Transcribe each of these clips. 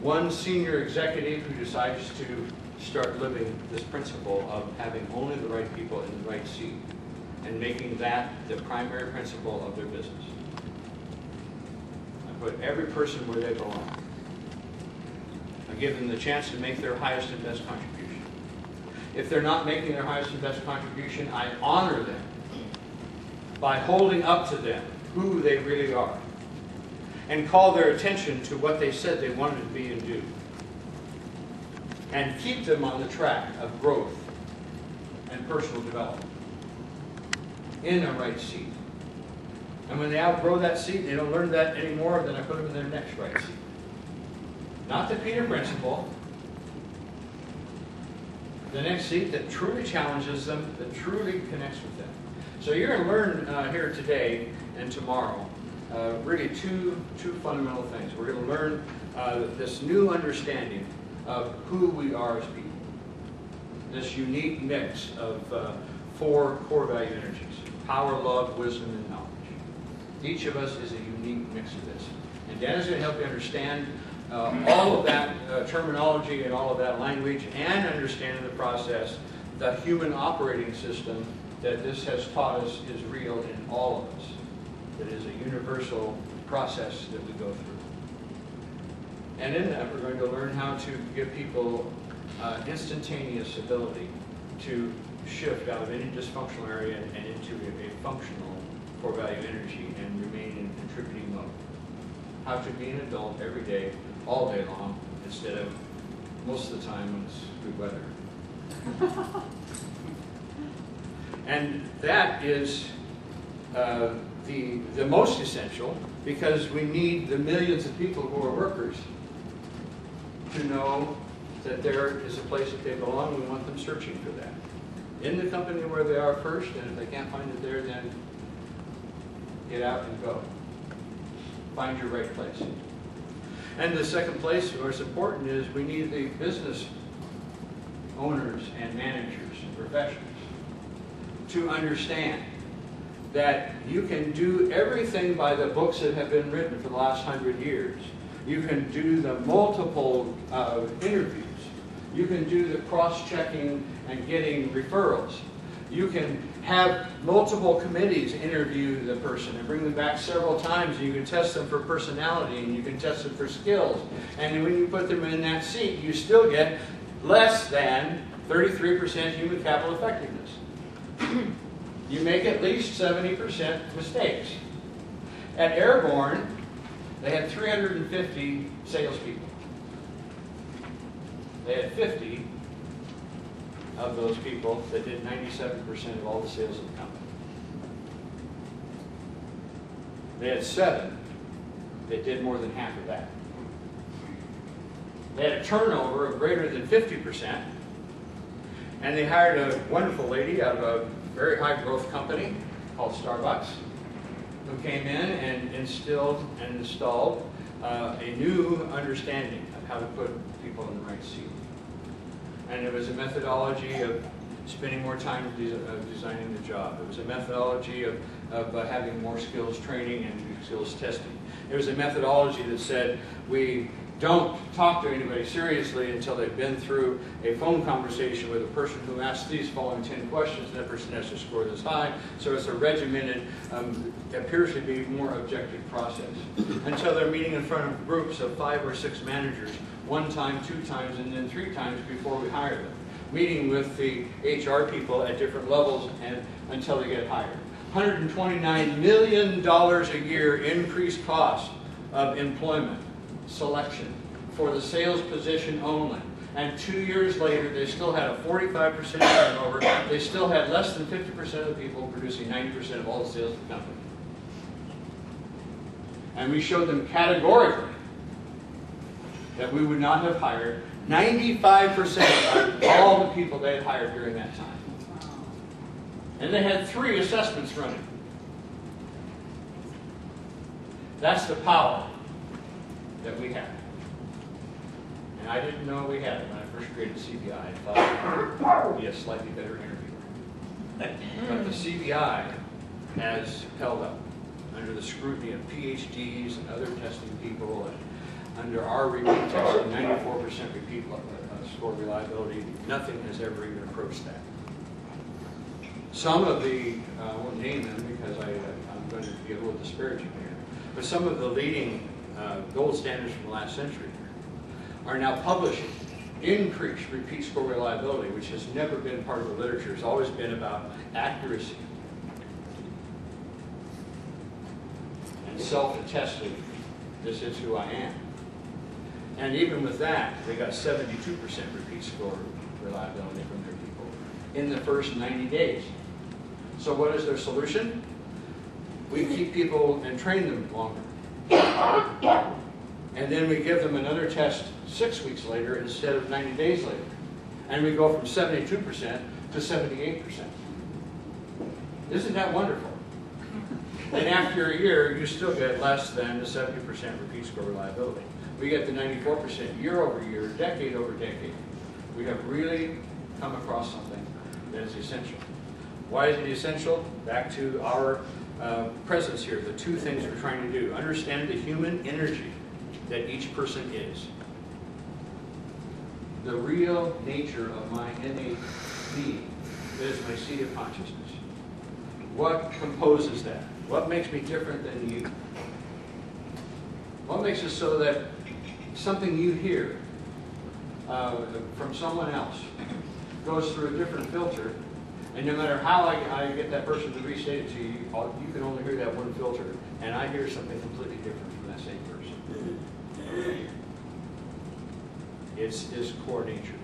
one senior executive who decides to start living this principle of having only the right people in the right seat and making that the primary principle of their business. I put every person where they belong. I give them the chance to make their highest and best contribution. If they're not making their highest and best contribution, I honor them by holding up to them who they really are and call their attention to what they said they wanted to be and do, and keep them on the track of growth and personal development in a right seat. And when they outgrow that seat, they don't learn that anymore, then I put them in their next right seat. Not the Peter principle, the next seat that truly challenges them, that truly connects with them. So you're going to learn here today and tomorrow really two fundamental things. We're going to learn this new understanding of who we are as people. This unique mix of 4 core value energies: power, love, wisdom, and knowledge. Each of us is a unique mix of this. And Dan is going to help you understand all of that terminology and all of that language, and understand in the process the human operating system that this has taught us is real in all of us. That is a universal process that we go through. And in that, we're going to learn how to give people instantaneous ability to shift out of any dysfunctional area and into a functional core value energy and remain in contributing mode. How to be an adult every day, all day long, instead of most of the time when it's good weather. And that is the most essential, because we need the millions of people who are workers to know that there is a place that they belong, and we want them searching for that. In the company where they are first, and if they can't find it there, then get out and go. Find your right place. And the second place where it's important is we need the business owners and managers and professionals to understand that you can do everything by the books that have been written for the last 100 years. You can do the multiple interviews. You can do the cross-checking and getting referrals. You can have multiple committees interview the person and bring them back several times, and you can test them for personality, and you can test them for skills. And when you put them in that seat, you still get less than 33% human capital effectiveness. You make at least 70% mistakes. At Airborne, they had 350 salespeople. They had 50 of those people that did 97% of all the sales of the company. They had 7 that did more than half of that. They had a turnover of greater than 50%, and they hired a wonderful lady out of a very high growth company called Starbucks, who came in and instilled and installed a new understanding of how to put people in the right seat. And it was a methodology of spending more time designing the job. It was a methodology of having more skills training and skills testing. It was a methodology that said we don't talk to anybody seriously until they've been through a phone conversation with a person who asks these following 10 questions, and that person has to score this high. So it's a regimented, appears to be more objective process. Until they're meeting in front of groups of 5 or 6 managers, 1 time, 2 times, and then 3 times before we hire them. Meeting with the HR people at different levels and until they get hired. $129 million a year increased cost of employment selection for the sales position only. And 2 years later, they still had a 45% turnover. They still had less than 50% of the people producing 90% of all the sales of the company. And we showed them categorically that we would not have hired 95% of all the people they had hired during that time. And they had 3 assessments running. That's the power that we have. And I didn't know we had it when I first created CBI. I thought it would be a slightly better interviewer. But the CBI has held up under the scrutiny of PhDs and other testing people, and under our repeat testing, 94% repeat score reliability. Nothing has ever even approached that. Some of the, I won't name them because I'm going to be a little disparaging here, but some of the leading gold standards from the last century are now publishing increased repeat score reliability, which has never been part of the literature. It's always been about accuracy and self-attesting, this is who I am. And even with that, they got 72% repeat score reliability from their people in the first 90 days. So what is their solution? We keep people and train them longer. And then we give them another test 6 weeks later instead of 90 days later. And we go from 72% to 78%. Isn't that wonderful? And after a year, you still get less than the 70% repeat score reliability. We get the 94% year over year, decade over decade. We have really come across something that is essential. Why is it essential? Back to our presence here, the two things we're trying to do. Understand the human energy that each person is. The real nature of my innate being is my seat of consciousness. What composes that? What makes me different than you? What makes it so that something you hear from someone else goes through a different filter, and no matter how I get that person to restate it to you, you can only hear that one filter, and I hear something completely different from that same person. It's his core nature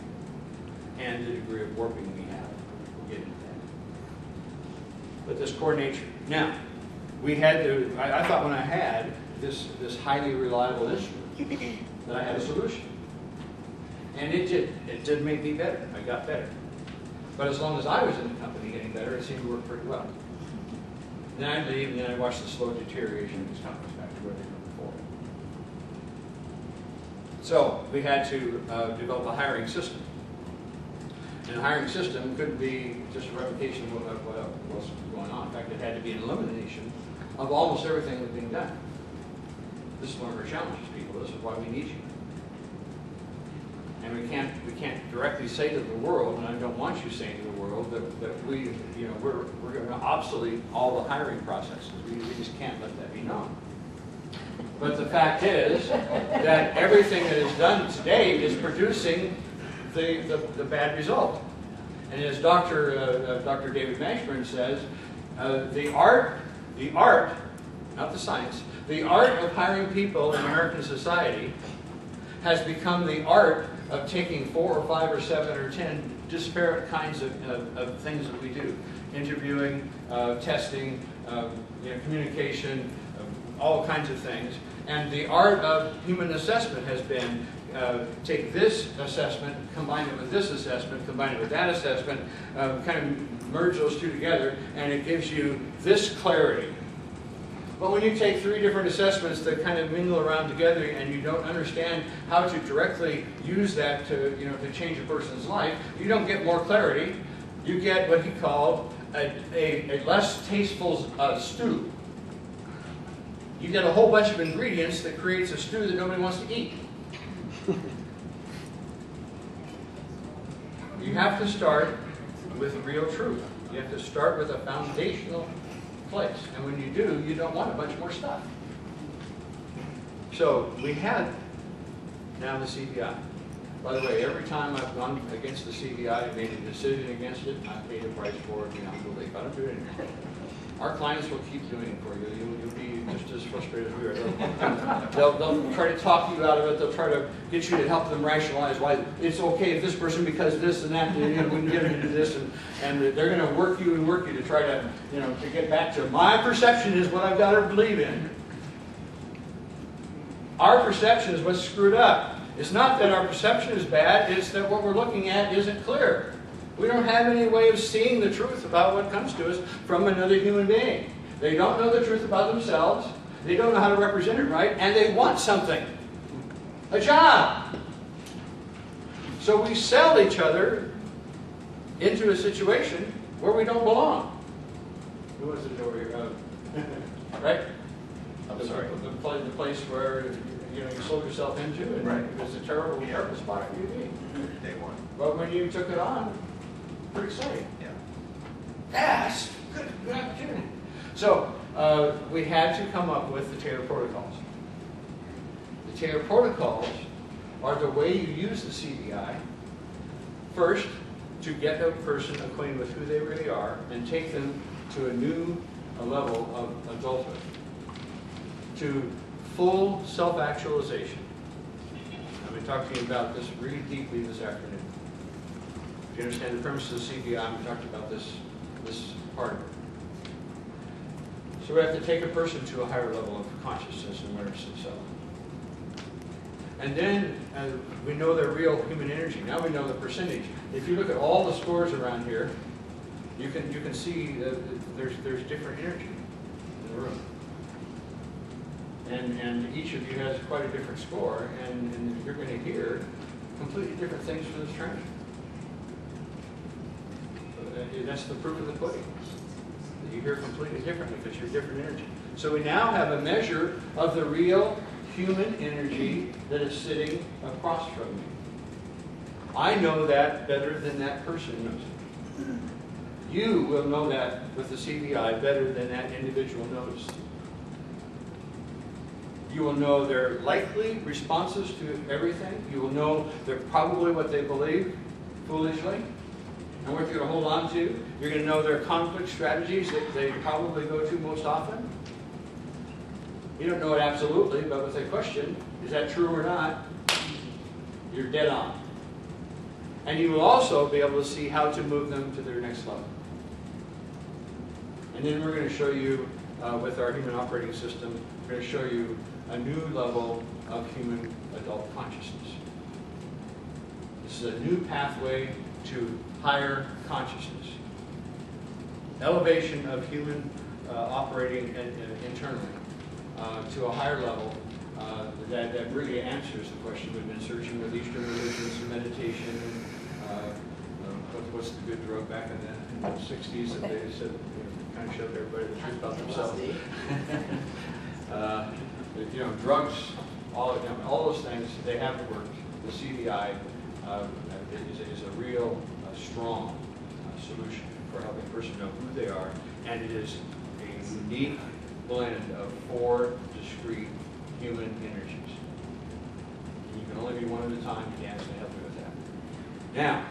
and the degree of warping we have. We'll get into that. But this core nature. Now, we had to, I thought when I had this highly reliable instrument that I had a solution. And it did. It did make me better. I got better. But as long as I was in the company getting better, it seemed to work pretty well. Then I'd leave, and then I'd watch the slow deterioration of these companies back to where they were before. So we had to develop a hiring system. And the hiring system couldn't be just a replication of what was going on. In fact, it had to be an elimination of almost everything that was being done. This is one of our challenges, people. This is why we need you. And we can't directly say to the world, and I don't want you saying to the world that we're going to obsolete all the hiring processes. We just can't let that be known. But the fact is that everything that is done today is producing the bad result. And as Dr. David Mashburn says, the art, not the science, the art of hiring people in American society has become the art of taking 4 or 5 or 7 or 10 disparate kinds of things that we do. Interviewing, testing, communication, all kinds of things. And the art of human assessment has been take this assessment, combine it with this assessment, combine it with that assessment, kind of merge those two together, and it gives you this clarity. But when you take 3 different assessments that kind of mingle around together and you don't understand how to directly use that to change a person's life, you don't get more clarity. You get what he called a less tasteful stew. You get a whole bunch of ingredients that creates a stew that nobody wants to eat. You have to start with real truth. You have to start with a foundational place. And when you do, you don't want a bunch more stuff. So we had now the CBI. By the way, every time I've gone against the CBI and made a decision against it, I've paid a price for it beyond belief. I don't do it anymore. Our clients will keep doing it for you. You'll be just as frustrated as we are. They'll try to talk you out of it. They'll try to get you to help them rationalize why it's okay if this person because this and that, we can get them to do this, and they're going to work you to try to, to get back to my perception is what I've got to believe in. Our perception is what's screwed up. It's not that our perception is bad, it's that what we're looking at isn't clear. We don't have any way of seeing the truth about what comes to us from another human being. They don't know the truth about themselves, they don't know how to represent it right, and they want something. A job. So we sell each other into a situation where we don't belong. Who was it over here? Right? I'm sorry. The place where you sold yourself into, and Right. it was a terrible, terrible spot for you to be. Day one. But when you took it on, pretty exciting. Yeah. Yes, good opportunity. So we had to come up with the Taylor protocols. The Taylor protocols are the way you use the CBI. First, to get a person acquainted with who they really are and take them to a new level of adulthood, to full self-actualization. I'm going to talk to you about this really deeply this afternoon. If you understand the premise of the CBI, I'm going to talk to you about this part of it. So we have to take a person to a higher level of consciousness and awareness of self. And then we know their real human energy. Now we know the percentage. If you look at all the scores around here, you can see that there's different energy in the room. And each of you has quite a different score, and you're going to hear completely different things from this training. That's the proof of the pudding. You hear completely differently because you're different energy. So we now have a measure of the real human energy that is sitting across from me. I know that better than that person knows it. You will know that with the CBI better than that individual knows. You will know their likely responses to everything. You will know they're probably what they believe, foolishly, and what you're going to hold on to. You're going to know their conflict strategies that they probably go to most often. You don't know it absolutely, but with a question, is that true or not, you're dead on. And you will also be able to see how to move them to their next level. And then we're going to show you, with our human operating system, we're going to show you a new level of human adult consciousness. This is a new pathway to higher consciousness. Elevation of human operating internally to a higher level that really answers the question we've been searching with Eastern religions and meditation. What's the good drug back in the 60s that they said, kind of showed everybody the truth about themselves. Drugs, all those things, they haven't worked. The CBI is a real strong solution for helping a person know who they are, and it is a unique blend of 4 discrete human energies. And you can only be one at a time. Dan's going to help you with that. Now,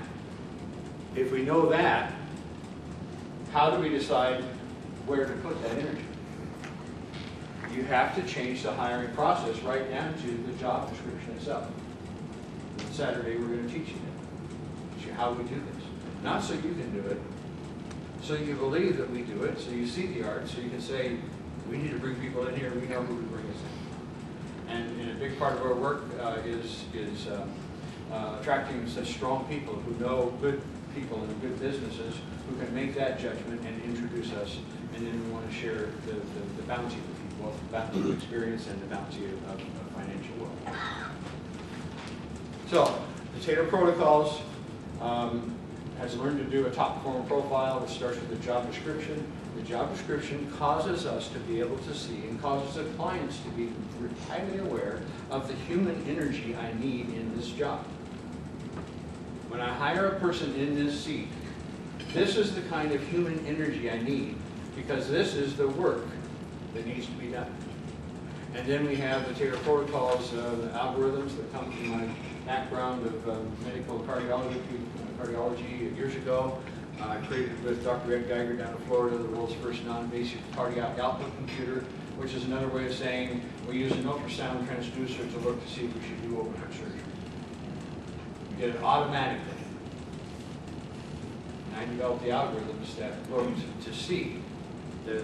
if we know that, how do we decide where to put that energy? You have to change the hiring process right down to the job description itself. On Saturday, we're going to teach you that. Teach you how we do this. Not so you can do it, so you believe that we do it, so you see the art, so you can say, we need to bring people in here, we know who to bring us in. And a big part of our work is attracting such strong people who know good people and good businesses who can make that judgment and introduce us, and then we want to share the bounty with people, both the bounty of experience and the bounty of financial wealth. So, the Taylor Protocols has learned to do a top performer profile. It starts with the job description. The job description causes us to be able to see and causes the clients to be highly aware of the human energy I need in this job. When I hire a person in this seat, this is the kind of human energy I need because this is the work that needs to be done. And then we have the Taylor Protocols, algorithms that come from my background of medical cardiology years ago. I created with Dr. Ed Geiger down in Florida the world's first non-invasive cardiac output computer, which is another way of saying we use an ultrasound transducer to look to see if we should do open heart surgery. We did it automatically. And I developed the algorithms that looked to see the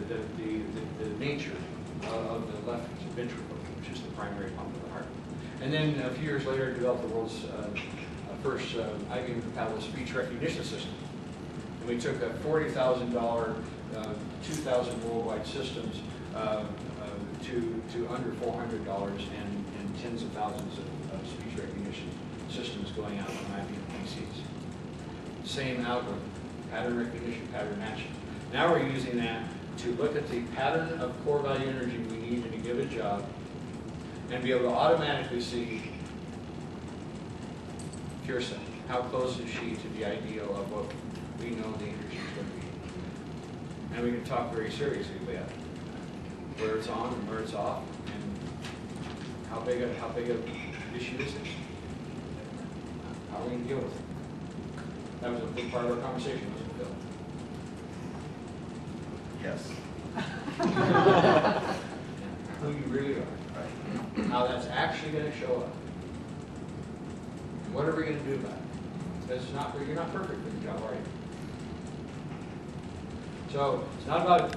nature of the left ventricle, which is the primary pump of the heart. And then a few years later, I developed the world's first IBM compatible speech recognition system. And we took a $40,000, 2,000 worldwide systems to under $400 and tens of thousands of speech recognition systems going out on IBM PCs. Same algorithm, pattern recognition, pattern matching. Now we're using that to look at the pattern of core value energy we need in a given job and be able to automatically see Kirsten, how close is she to the ideal of what we know the English is going to be. And we can talk very seriously about where it's on and where it's off, and how big a issue is it? How are we going to deal with it? That was a big part of our conversation, wasn't it, Bill? Yes. Who you really are, right? How that's actually going to show up. And what are we going to do about it? Because you're not perfect for the job, are you? So it's not about